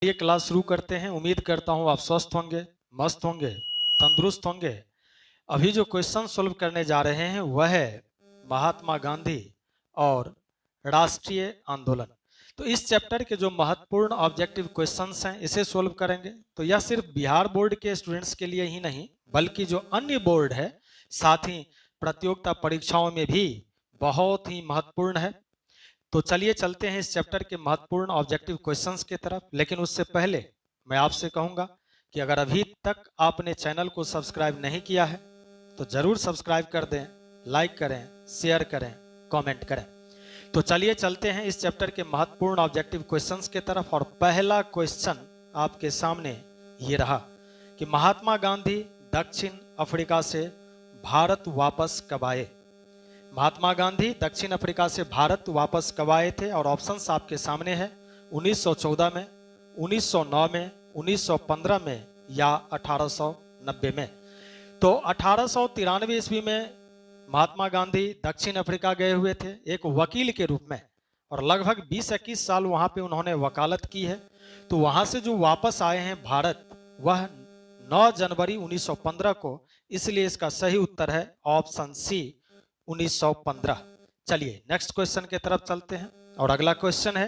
ये क्लास शुरू करते हैं। उम्मीद करता हूँ आप स्वस्थ होंगे, मस्त होंगे, तंदुरुस्त होंगे। अभी जो क्वेश्चन सोल्व करने जा रहे हैं वह है महात्मा गांधी और राष्ट्रीय आंदोलन। तो इस चैप्टर के जो महत्वपूर्ण ऑब्जेक्टिव क्वेश्चंस हैं इसे सोल्व करेंगे। तो यह सिर्फ बिहार बोर्ड के स्टूडेंट्स के लिए ही नहीं बल्कि जो अन्य बोर्ड है साथ ही प्रतियोगिता परीक्षाओं में भी बहुत ही महत्वपूर्ण है। तो चलिए चलते हैं इस चैप्टर के महत्वपूर्ण ऑब्जेक्टिव क्वेश्चंस की तरफ। लेकिन उससे पहले मैं आपसे कहूंगा कि अगर अभी तक आपने चैनल को सब्सक्राइब नहीं किया है तो जरूर सब्सक्राइब कर दें, लाइक करें, शेयर करें, कमेंट करें। तो चलिए चलते हैं इस चैप्टर के महत्वपूर्ण ऑब्जेक्टिव क्वेश्चंस की तरफ। और पहला क्वेश्चन आपके सामने ये रहा कि महात्मा गांधी दक्षिण अफ्रीका से भारत वापस कब आए। महात्मा गांधी दक्षिण अफ्रीका से भारत वापस कब आए थे और ऑप्शंस आपके सामने हैं। 1914 में, 1909 में, 1915 में या 1890 में। तो 1893 ईस्वी में महात्मा गांधी दक्षिण अफ्रीका गए हुए थे एक वकील के रूप में और लगभग 20-21 साल वहां पे उन्होंने वकालत की है। तो वहां से जो वापस आए हैं भारत वह 9 जनवरी 1915 को, इसलिए इसका सही उत्तर है ऑप्शन सी 1915। चलिए नेक्स्ट क्वेश्चन की तरफ चलते हैं और अगला क्वेश्चन है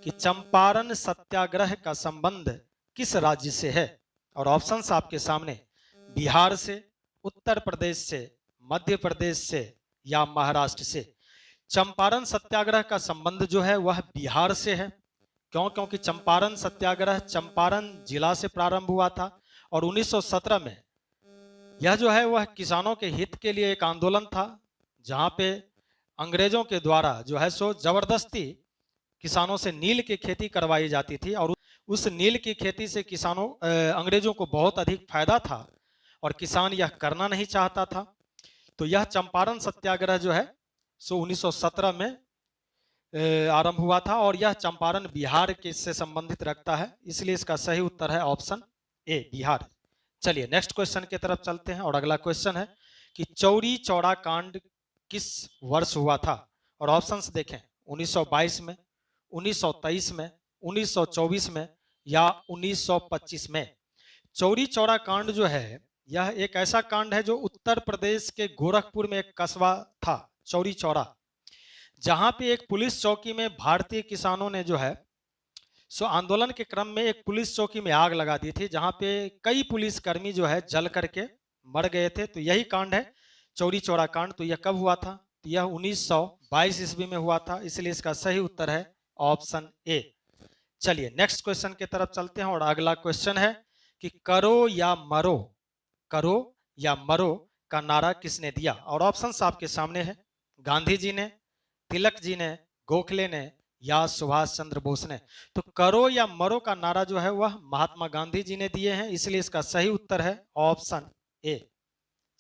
कि चंपारण सत्याग्रह का संबंध किस राज्य से है। और ऑप्शंस आपके सामने बिहार से, उत्तर प्रदेश से, मध्य प्रदेश से या महाराष्ट्र से। चंपारण सत्याग्रह का संबंध जो है वह बिहार से है। क्योंकि चंपारण सत्याग्रह चंपारण जिला से प्रारंभ हुआ था और 1917 में यह जो है वह किसानों के हित के लिए एक आंदोलन था जहां पे अंग्रेजों के द्वारा जो है सो जबरदस्ती किसानों से नील की खेती करवाई जाती थी और उस नील की खेती से अंग्रेजों को बहुत अधिक फायदा था और किसान यह करना नहीं चाहता था। तो यह चंपारण सत्याग्रह जो है सो 1917 में आरंभ हुआ था और यह चंपारण बिहार के से संबंधित रखता है, इसलिए इसका सही उत्तर है ऑप्शन ए बिहार। चलिए नेक्स्ट क्वेश्चन की तरफ चलते हैं और अगला क्वेश्चन है कि चौरी चौरा कांड किस वर्ष हुआ था। और ऑप्शंस देखें 1922 में, 1923 में, 1924 में या 1925 में। चौरी चौरा कांड जो है यह एक ऐसा कांड है जो उत्तर प्रदेश के गोरखपुर में एक कस्बा था चौरी चौरा, जहां पे एक पुलिस चौकी में भारतीय किसानों ने जो है सो आंदोलन के क्रम में एक पुलिस चौकी में आग लगा दी थी जहां पे कई पुलिसकर्मी जो है जल करके मर गए थे। तो यही कांड है चौरी चौरा कांड। तो यह कब हुआ था? तो यह 1922 ईस्वी में हुआ था, इसलिए इसका सही उत्तर है ऑप्शन ए। चलिए नेक्स्ट क्वेश्चन की तरफ चलते हैं और अगला क्वेश्चन है कि करो या मरो, करो या मरो का नारा किसने दिया। और ऑप्शंस आपके सामने है गांधी जी ने, तिलक जी ने, गोखले ने या सुभाष चंद्र बोस ने। तो करो या मरो का नारा जो है वह महात्मा गांधी जी ने दिए हैं, इसलिए इसका सही उत्तर है ऑप्शन ए।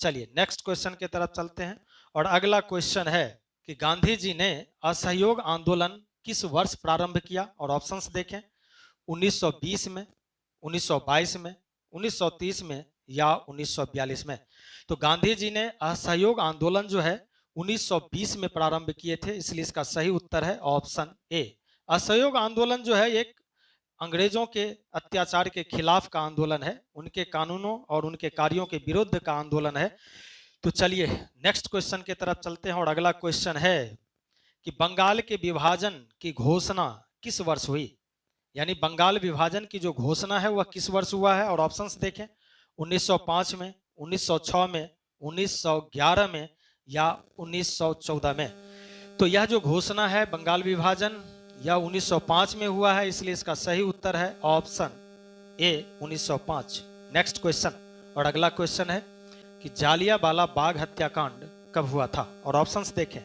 चलिए नेक्स्ट क्वेश्चन की तरफ चलते हैं और अगला क्वेश्चन है कि गांधी जी ने असहयोग आंदोलन किस वर्ष प्रारंभ किया। और ऑप्शंस देखें 1920 में, 1922 में, 1930 में या 1942 में। तो गांधी जी ने असहयोग आंदोलन जो है 1920 में प्रारंभ किए थे, इसलिए इसका सही उत्तर है ऑप्शन ए। असहयोग आंदोलन जो है एक अंग्रेजों के अत्याचार के खिलाफ का आंदोलन है, उनके कानूनों और उनके कार्यों के विरुद्ध का आंदोलन है। तो चलिए नेक्स्ट क्वेश्चन की तरफ चलते हैं और अगला क्वेश्चन है कि बंगाल के विभाजन की घोषणा किस वर्ष हुई। यानी बंगाल विभाजन की जो घोषणा है वह किस वर्ष हुआ है। और ऑप्शंस देखें 1905 में, 1906 में, 1911 में या 1914 में। तो यह जो घोषणा है बंगाल विभाजन यह 1905 में हुआ है, इसलिए इसका सही उत्तर है ऑप्शन ए 1905। नेक्स्ट क्वेश्चन और अगला क्वेश्चन है कि जालियांवाला बाग हत्याकांड कब हुआ था। और ऑप्शंस देखें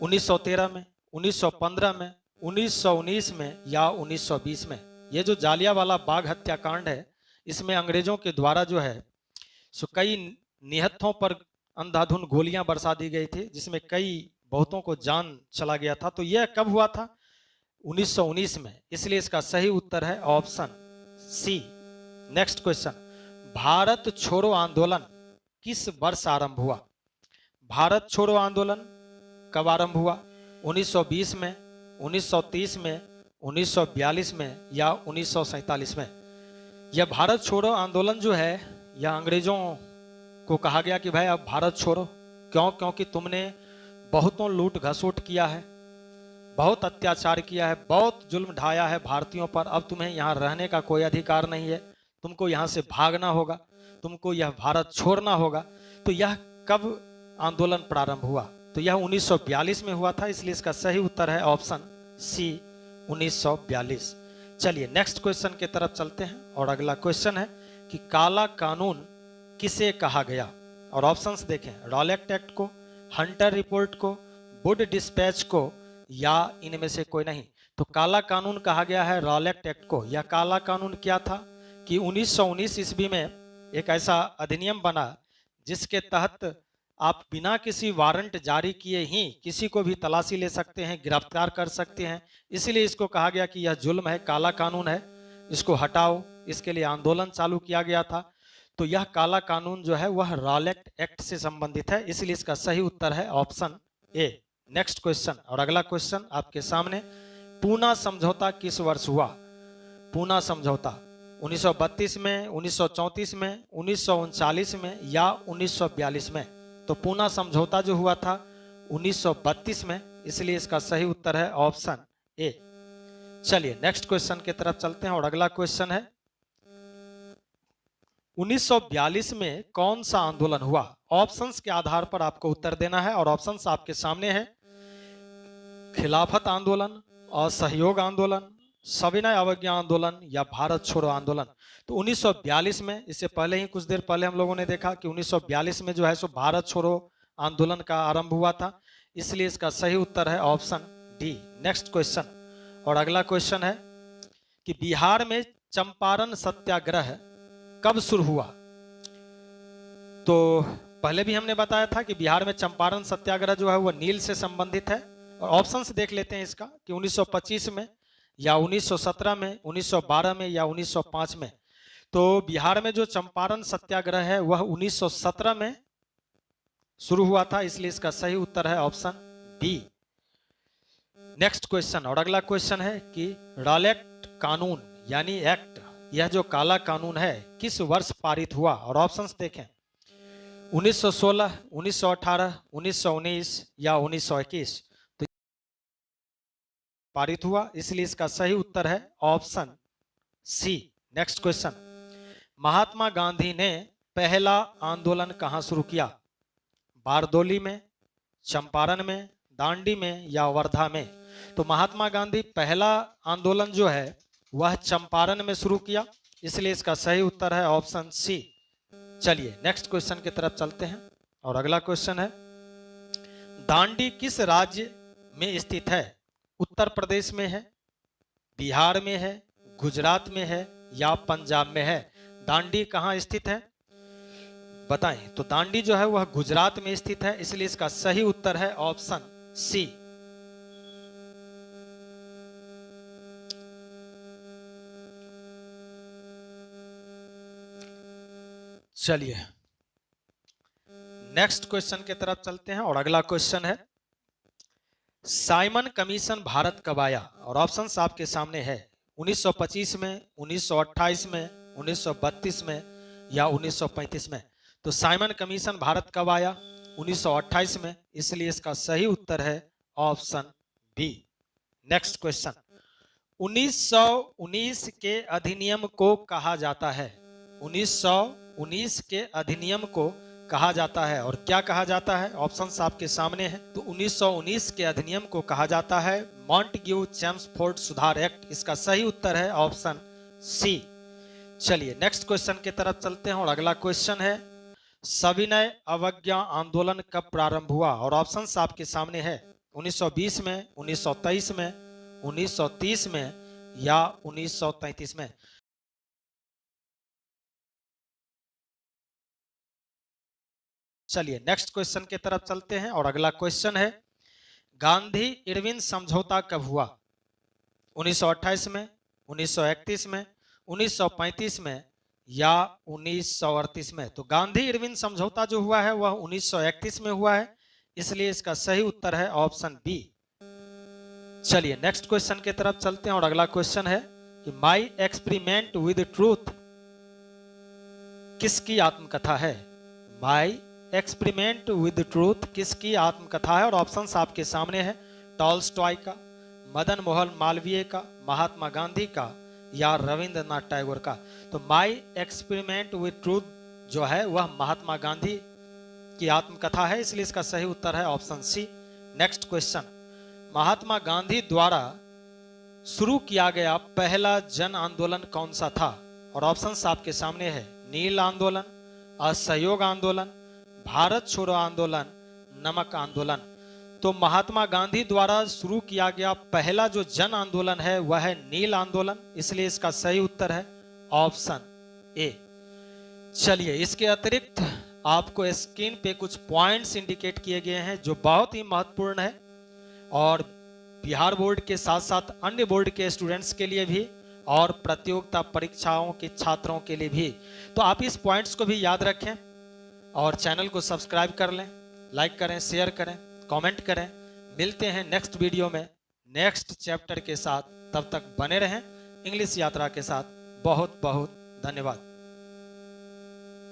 1913 में, 1915 में, 1919 में या 1920 में। ये जो जालियांवाला बाग हत्याकांड है इसमें अंग्रेजों के द्वारा जो है सो कई निहत्थों पर अंधाधुंध गोलियां बरसा दी गई थी जिसमें कई बहुतों को जान चला गया था। तो यह कब हुआ था? 1919 में, इसलिए इसका सही उत्तर है option C. Next question, Bharat छोड़ो आंदोलन किस वर्ष आरंभ हुआ। भारत छोड़ो आंदोलन कब आरंभ हुआ? 1920 में, 1930 में, 1942 में या 1947 में। यह भारत छोड़ो आंदोलन जो है, यह अंग्रेजों को कहा गया कि भाई अब भारत छोड़ो। क्यों? क्योंकि तुमने बहुतों लूट घसोट किया है, बहुत अत्याचार किया है, बहुत जुल्म ढाया है भारतीयों पर। अब तुम्हें यहाँ रहने का कोई अधिकार नहीं है, तुमको यहाँ से भागना होगा, तुमको यह भारत छोड़ना होगा। तो यह कब आंदोलन प्रारंभ हुआ? तो यह 1942 में हुआ था, इसलिए इसका सही उत्तर है ऑप्शन सी 1942। चलिए नेक्स्ट क्वेश्चन की तरफ चलते हैं और अगला क्वेश्चन है कि काला कानून किसे कहा गया? और ऑप्शंस देखें, रॉलेट एक्ट को, हंटर रिपोर्ट को, वुड डिस्पैच को, या इनमें से कोई नहीं। तो काला कानून कहा गया है रॉलेट एक्ट को। यह काला कानून क्या था कि 1919 ईस्वी में एक ऐसा अधिनियम बना जिसके तहत आप बिना किसी वारंट जारी किए ही किसी को भी तलाशी ले सकते हैं, गिरफ्तार कर सकते हैं। इसलिए इसको कहा गया कि यह जुल्म है, काला कानून है, इसको हटाओ। इसके लिए आंदोलन चालू किया गया था। तो यह काला कानून जो है वह रॉलेट एक्ट से संबंधित है, इसलिए इसका सही उत्तर है ऑप्शन ए। नेक्स्ट क्वेश्चन और अगला क्वेश्चन आपके सामने, पूना समझौता किस वर्ष हुआ? पूना समझौता 1932 में, 1934 में, 1939 में या 1942 में? तो पूना समझौता जो हुआ था 1932 में, इसलिए इसका सही उत्तर है ऑप्शन ए। चलिए नेक्स्ट क्वेश्चन की तरफ चलते हैं और अगला क्वेश्चन है 1942 में कौन सा आंदोलन हुआ? ऑप्शंस के आधार पर आपको उत्तर देना है और ऑप्शंस आपके सामने है। खिलाफत आंदोलन, असहयोग आंदोलन, सविनय अवज्ञा आंदोलन या भारत छोड़ो आंदोलन। तो 1942 में, इससे पहले ही कुछ देर पहले हम लोगों ने देखा कि 1942 में जो है सो भारत छोड़ो आंदोलन का आरंभ हुआ था, इसलिए इसका सही उत्तर है ऑप्शन डी। नेक्स्ट क्वेश्चन और अगला क्वेश्चन है कि बिहार में चंपारण सत्याग्रह कब शुरू हुआ? तो पहले भी हमने बताया था कि बिहार में चंपारण सत्याग्रह जो है वह नील से संबंधित है। और ऑप्शंस देख लेते हैं इसका कि 1925 में या 1917 में, 1912 में या 1905 में। तो बिहार में जो चंपारण सत्याग्रह है वह 1917 में शुरू हुआ था, इसलिए इसका सही उत्तर है ऑप्शन डी। नेक्स्ट क्वेश्चन और अगला क्वेश्चन है कि रॉलेट कानून यानी एक्ट, यह जो काला कानून है किस वर्ष पारित हुआ? और ऑप्शंस देखें, 1916, 1918, 1919 या 1921। तो पारित हुआ, इसलिए इसका सही उत्तर है option C. Next question, Mahatma Gandhi ने पहला आंदोलन कहां शुरू किया? बारदोली में, चंपारण में, दांडी में या वर्धा में? तो महात्मा गांधी पहला आंदोलन जो है वह चंपारण में शुरू किया, इसलिए इसका सही उत्तर है ऑप्शन सी। चलिए नेक्स्ट क्वेश्चन की तरफ चलते हैं और अगला क्वेश्चन है, दांडी किस राज्य में स्थित है? उत्तर प्रदेश में है, बिहार में है, गुजरात में है या पंजाब में है? दांडी कहां स्थित है बताएं। तो दांडी जो है वह गुजरात में स्थित है, इसलिए इसका सही उत्तर है ऑप्शन सी। चलिए नेक्स्ट क्वेश्चन की तरफ चलते हैं और अगला क्वेश्चन है, साइमन कमीशन भारत कब आया? और ऑप्शंस आपके सामने है, 1925 में, 1928 में, 1932 में या 1935 में? तो साइमन कमीशन भारत कब आया? 1928 में, इसलिए इसका सही उत्तर है ऑप्शन बी। नेक्स्ट क्वेश्चन, 1919 के अधिनियम को कहा जाता है? 1919 के अधिनियम को कहा जाता है और क्या कहा जाता है? ऑप्शंस आपके सामने हैं। तो 1919 के अधिनियम को कहा जाता है मॉन्टेग्यू चेम्सफोर्ड सुधार एक्ट, इसका सही उत्तर है ऑप्शन सी। चलिए नेक्स्ट क्वेश्चन की तरफ चलते हैं और अगला क्वेश्चन है, सविनय अवज्ञा आंदोलन कब प्रारंभ हुआ? और ऑप्शंस आपके सामने है, 1920 में, 1923 में, 1930 में या 1933 में? चलिए नेक्स्ट क्वेश्चन की तरफ चलते हैं और अगला क्वेश्चन है, गांधी इरविन समझौता कब हुआ? 1928 में, 1931 में, 1935 में या 1938 में? तो गांधी इरविन समझौता जो हुआ है वह 1931 में हुआ है, इसलिए इसका सही उत्तर है ऑप्शन बी। चलिए नेक्स्ट क्वेश्चन की तरफ चलते हैं और अगला क्वेश्चन है कि माई एक्सपेरिमेंट विद ट्रूथ किसकी आत्मकथा है। माई एक्सपेरिमेंट विद ट्रूथ किसकी आत्मकथा है, और ऑप्शंस आपके सामने है, टॉल्स्टॉय का, मदन मोहन मालवीय का, महात्मा गांधी का या रविंद्रनाथ टैगोर का। तो माई एक्सपेरिमेंट विद ट्रूथ जो है वह महात्मा गांधी की आत्मकथा है, इसलिए इसका सही उत्तर है option C. Next question, Mahatma Gandhi द्वारा शुरू किया गया पहला जन आंदोलन कौन सा था, और ऑप्शंस आपके सामने है, नील आंदोलन, असहयोग आंदोलन, भारत छोड़ो आंदोलन, नमक आंदोलन। तो महात्मा गांधी द्वारा शुरू किया गया पहला जो जन आंदोलन है वह है नील आंदोलन, इसलिए इसका सही उत्तर है ऑप्शन ए। चलिए इसके अतिरिक्त आपको स्क्रीन पे कुछ पॉइंट्स इंडिकेट किए गए हैं जो बहुत ही महत्वपूर्ण है, और बिहार बोर्ड के साथ साथ अन्य बोर्ड के स्टूडेंट्स के लिए भी और प्रतियोगिता परीक्षाओं के छात्रों के लिए भी। तो आप इस पॉइंट्स को भी याद रखें और चैनल को सब्सक्राइब कर लें, लाइक करें, शेयर करें, कमेंट करें। मिलते हैं नेक्स्ट वीडियो में नेक्स्ट चैप्टर के साथ, तब तक बने रहें इंग्लिश यात्रा के साथ। बहुत बहुत धन्यवाद।